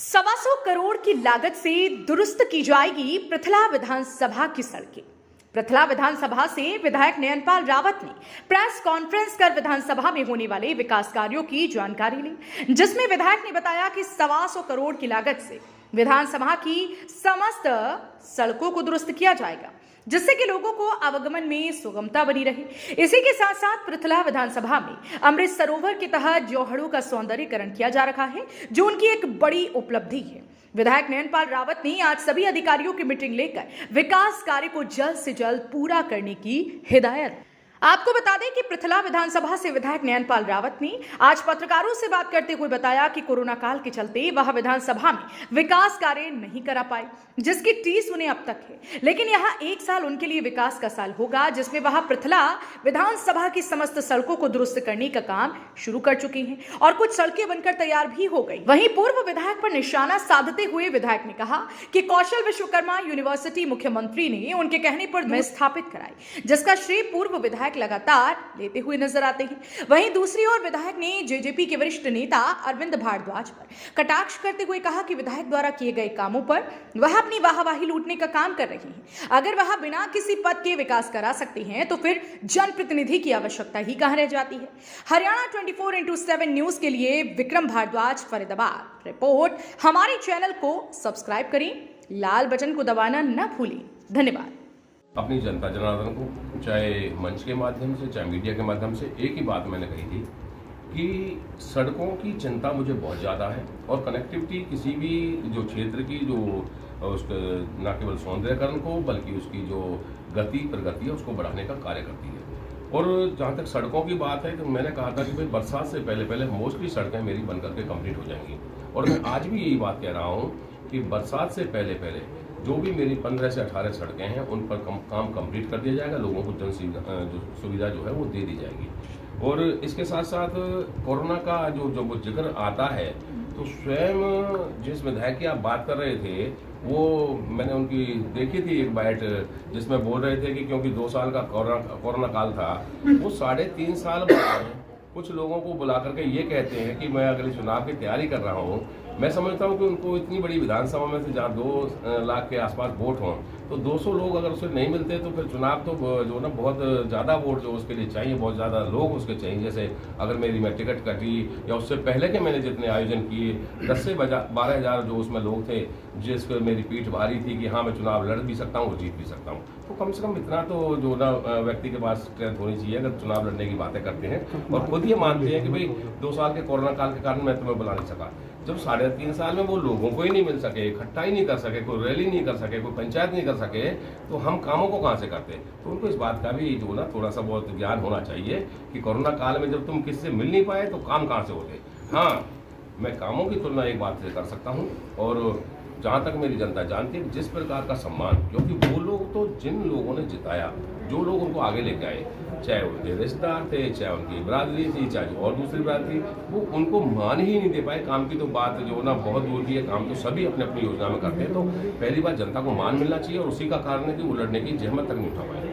125 करोड़ की लागत से दुरुस्त की जाएगी पृथला विधानसभा की सड़कें। पृथला विधानसभा से विधायक नयनपाल रावत ने प्रेस कॉन्फ्रेंस कर विधानसभा में होने वाले विकास कार्यों की जानकारी ली, जिसमें विधायक ने बताया कि 125 करोड़ की लागत से विधानसभा की समस्त सड़कों को दुरुस्त किया जाएगा, जिससे कि लोगों को आवागमन में सुगमता बनी रहे। इसी के साथ साथ पृथला विधानसभा में अमृत सरोवर के तहत जोहड़ों का सौंदर्यीकरण किया जा रहा है, जो उनकी एक बड़ी उपलब्धि है। विधायक नयनपाल रावत ने आज सभी अधिकारियों की मीटिंग लेकर विकास कार्य को जल्द से जल्द पूरा करने की हिदायत। आपको बता दें कि पृथला विधानसभा से विधायक नयनपाल रावत ने आज पत्रकारों से बात करते हुए बताया कि कोरोना काल के चलते वह विधानसभा में विकास कार्य नहीं करा पाए, जिसकी टीस उन्हें अब तक है। लेकिन यहाँ 1 साल उनके लिए विकास का साल होगा, जिसमें वह पृथला विधानसभा की समस्त सड़कों को दुरुस्त करने का काम शुरू कर चुके हैं और कुछ सड़कें बनकर तैयार भी हो गई। वहीं पूर्व विधायक पर निशाना साधते हुए विधायक ने कहा कि कौशल विश्वकर्मा यूनिवर्सिटी मुख्यमंत्री ने उनके कहने पर स्थापित कराई, जिसका श्रेय पूर्व विधायक लगातार लेते हुए नजर आते हैं। वहीं दूसरी ओर विधायक ने जेजेपी के वरिष्ठ नेता अरविंद भारद्वाज पर कटाक्ष करते हुए कहा कि विधायक द्वारा किए गए कामों पर वह अपनी वाहवाही लूटने का काम कर रही हैं। अगर वह बिना किसी पद के विकास करा सकती हैं, तो फिर जनप्रतिनिधि की आवश्यकता ही कहां रह जाती है। हरियाणा 24x7 न्यूज के लिए विक्रम भारद्वाज, फरीदाबाद। रिपोर्ट। हमारे चैनल को सब्सक्राइब करें, लाल बटन को दबाना न भूलें। धन्यवाद। अपनी जनता जनार्दन को चाहे मंच के माध्यम से चाहे मीडिया के माध्यम से एक ही बात मैंने कही थी कि सड़कों की चिंता मुझे बहुत ज़्यादा है और कनेक्टिविटी किसी भी जो क्षेत्र की जो उसका न केवल सौंदर्यकरण को बल्कि उसकी जो गति प्रगति है उसको बढ़ाने का कार्य करती है। और जहाँ तक सड़कों की बात है तो मैंने कहा था कि भाई बरसात से पहले पहले मोस्टली सड़कें मेरी बन करके कंप्लीट हो जाएंगी और मैं आज भी यही बात कह रहा हूँ कि बरसात से पहले पहले जो भी मेरी 15 से 18 सड़कें हैं उन पर काम कंप्लीट कर दिया जाएगा, लोगों को जन सुविधा जो है वो दे दी जाएगी। और इसके साथ साथ कोरोना का जो जिक्र आता है तो स्वयं जिस विधायक की आप बात कर रहे थे वो मैंने उनकी देखी थी एक बाइट, जिसमें बोल रहे थे कि क्योंकि 2 साल का कोरोना काल था, वो 3.5 साल बाद कुछ लोगों को बुला करके ये कहते हैं कि मैं अगले चुनाव की तैयारी कर रहा हूँ। मैं समझता हूँ कि उनको इतनी बड़ी विधानसभा में से जहाँ 2 लाख के आसपास वोट हों तो 200 लोग अगर उसे नहीं मिलते तो फिर चुनाव तो जो ना बहुत ज़्यादा वोट जो उसके लिए चाहिए, बहुत ज़्यादा लोग उसके चाहिए। जैसे अगर मेरी मैं टिकट कटी या उससे पहले के मैंने जितने आयोजन किए 10 से 12 हज़ार जो उसमें लोग थे जिस पर मेरी पीठ भारी थी कि हाँ मैं चुनाव लड़ भी सकता हूँ, जीत भी सकता हूँ, तो कम से कम इतना तो जो ना व्यक्ति के पास स्ट्रेंथ होनी चाहिए अगर चुनाव लड़ने की बातें करते हैं और खुद ये मानते हैं कि भाई 2 साल के कोरोना काल के कारण मैं तुम्हें बुला नहीं सका। जब 3.5 साल में वो लोगों को ही नहीं मिल सके, इकट्ठा ही नहीं कर सके, कोई रैली नहीं कर सके, कोई पंचायत नहीं कर सके, तो हम कामों को कहाँ से करते। तो उनको इस बात का भी जो ना थोड़ा सा बहुत ज्ञान होना चाहिए कि कोरोना काल में जब तुम किसी से मिल नहीं पाए तो काम कहाँ से होते। हाँ, मैं कामों की तुलना एक बात से कर सकता हूँ और जहाँ तक मेरी जनता जानती है जिस प्रकार का सम्मान, क्योंकि वो लोग तो जिन लोगों ने जिताया, जो लोग उनको आगे लेके आए, चाहे उनके रिश्तेदार थे, चाहे उनकी बरादरी थी, चाहे और दूसरी बरादरी, वो उनको मान ही नहीं दे पाए। काम की तो बात जो ना बहुत दूर की है, काम तो सभी अपनी अपनी योजना में करते हैं। तो पहली बात जनता को मान मिलना चाहिए और उसी का कारण है कि वो लड़ने की जहमत तक नहीं उठा पाए।